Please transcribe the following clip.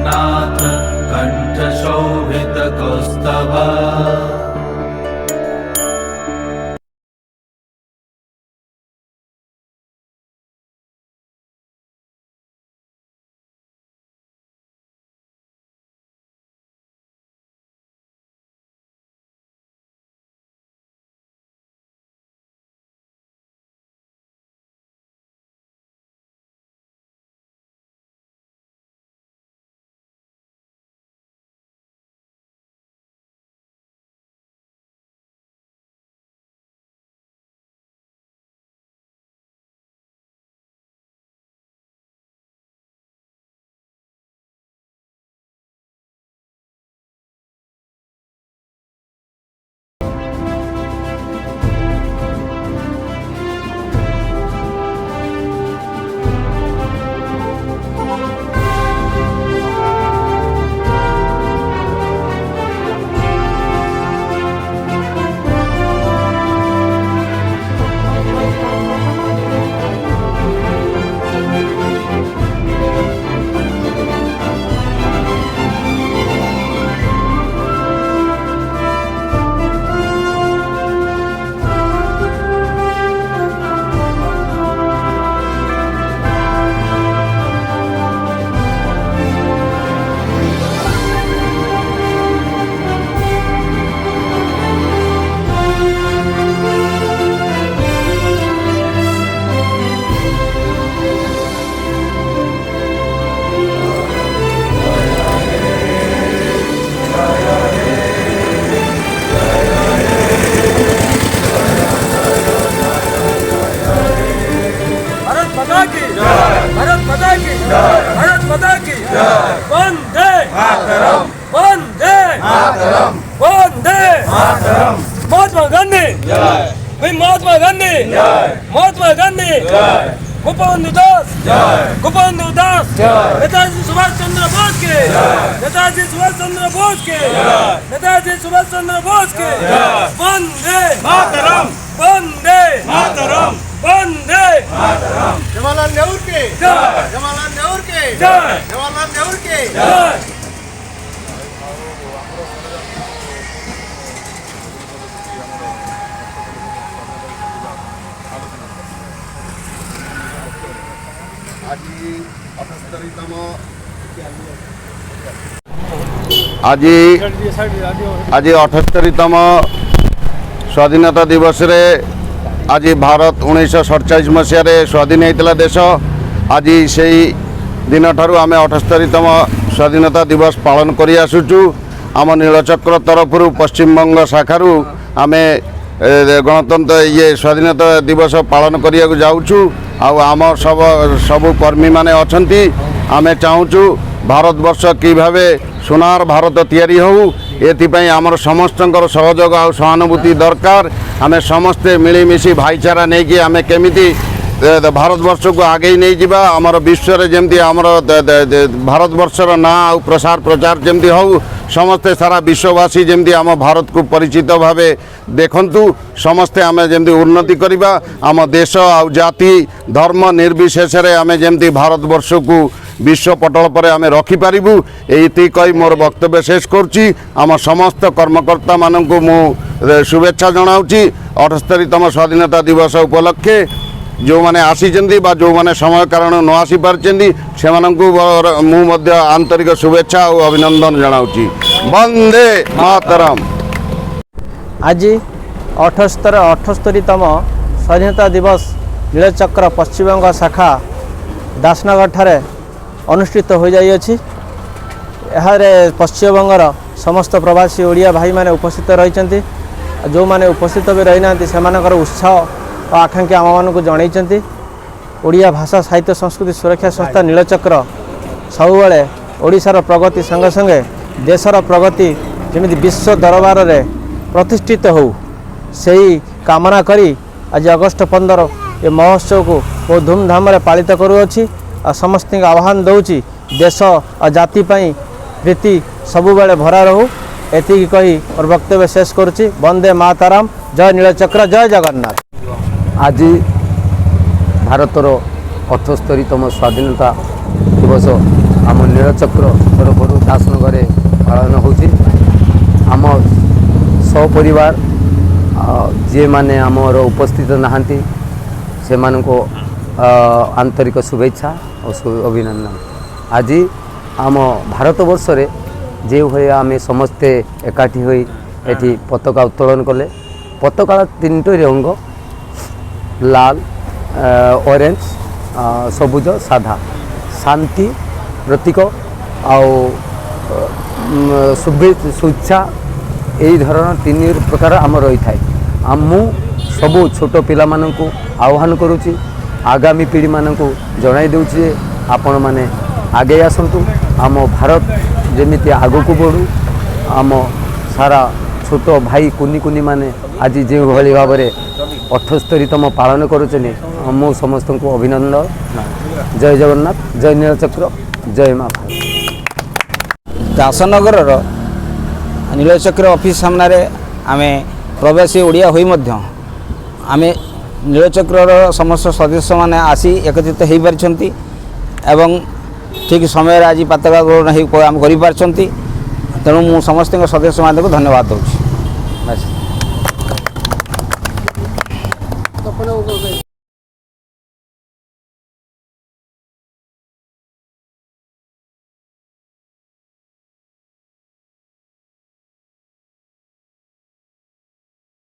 जगन्नाथ कंठशोभितकौस्तभ। भारत माता की भारत माता की वंदे मातरम वंदे मातरम वंदे मातरम। महात्मा गांधी जय, महात्मा गांधी जय, महात्मा गांधी जय, गोपबंधु दास जय, गोपबंधु दास जय, नेताजी सुभाष चंद्र बोस के जय, नेताजी सुभाष चंद्र बोस के जय, नेताजी सुभाष चंद्र बोस के जय। वंदे मातरम वंदे मातरम वंदे मातरम। जवाहरलाल नेहरू के जय, जवाहरलाल नेहरू के जय, जवाहरलाल नेहरू के जय। आज 78तम स्वाधीनता दिवस रे आज भारत 1947 मसीह स्वाधीन होता देश। आज से दिन ठारू आम 78तम स्वाधीनता दिवस पालन कर आसुचु। आम नीलचक्र तरफ पश्चिमबंग शाखार आम गणतंत्र ये स्वाधीनता दिवस पालन करने जाऊँ। आम सब कर्मी माने अछंती। आम चाहूँ भारतवर्ष कि भावे सुनार भारत तैयारी हो एथिपाई आमर समस्तंकर सहयोग आ सहानुभूति दरकार। आम समस्ते मिलीमिशी भाईचारा नहीं कि आम केमिति भारतवर्ष को आगे नहीं जावा। आमर विश्व जमती आमर भारतवर्षर ना आ प्रसार प्रचार जमती हो समस्ते सारा विश्ववासी जमती आम भारत को परिचित भावे देखंतु। समस्ते आम जमती उन्नति करिबा। आम देश आ जाति धर्म निर्विशेष आम जमती भारतवर्ष को विश्व पटल पर आम रखिपारू। ये कही मोर वक्तव्य शेष करुच्ची। आम समस्त कर्मकर्ता मानक मु शुभेच्छा जनाऊँगी 78तम स्वाधीनता दिवस उपलक्षे। जो माने आसीचंदी बा जो माने समय कारण न आसी पारचंदी सेमानंकु मु मध्य आंतरिक शुभेच्छा और अभिनंदन जनाऊँगी। वंदे मातरम। आज 78तम स्वाधीनता दिवस नीलचक्र पश्चिमबंग शाखा दासनगर ठारे अनुष्ठित हो जाइए। पश्चिमबंगर समस्त प्रवासी ओडिया भाई माने उपस्थित रही। जो माने उपस्थित भी रही ना से उत्साह और आकांक्षा आम मान को जनई। ओडिया भाषा साहित्य संस्कृति सुरक्षा संस्था नीलचक्र सबुबले ओडिशार प्रगति संगे संगे देशर प्रगति जमी विश्व दरबार रे प्रतिष्ठित हो सही कामना करी आज अगस्ट 15 ये महोत्सव को बहुत धूमधाम पालित करुअछि। समस्त आह्वान दौची देश और जाति प्रीति सबुबले भरा रहू। एति कही और वक्तव्य शेष करुच्ची। वंदे मातरम। जय नीलचक्र जय जगन्नाथ। आज भारतर 78तम स्वाधीनता दिवस आम नीलचक्र तरफ दासनगर पालन होची आम सपरिवार जे माने आमर उपस्थित नहांती से मानको आंतरिक शुभेच्छा और अभिनंदन। आज आम भारत वर्ष रे जे भाई आम समस्ते एकाठी होई एठी पताका उत्तोलन कले। पताका 3टी रंग लाल ऑरेंज सबुज साधा शांति प्रतीक आउ शुभेच्छा यही धरण 3 प्रकार आम रही थाए। आम सबू छोट पिला माननकु आह्वान करुच्ची आगामी पीढ़ी माननकु जणाई देउची आपण माने आगे आसंतु आम भारत जेमिति आगकु बढ़ू आम सारा छोट भाई कुनी कुनी माने आज जो भली भाव में 78तम पालन करुचनी मु समस्त को अभिनंदन। जय जगन्नाथ जय नीलचक्र जय माँ दासनगर नीलचक्र ऑफिस सामने आम प्रवासी ओडिया होई मध्य आम नीलचक्र समस्त सदस्य माने आसी एकत्रित हो पार्छंती एवं ठीक समय आज पताका उत्तोलन आम कर तेणु मु समस्त सदस्य मान धन्यवाद दूँ।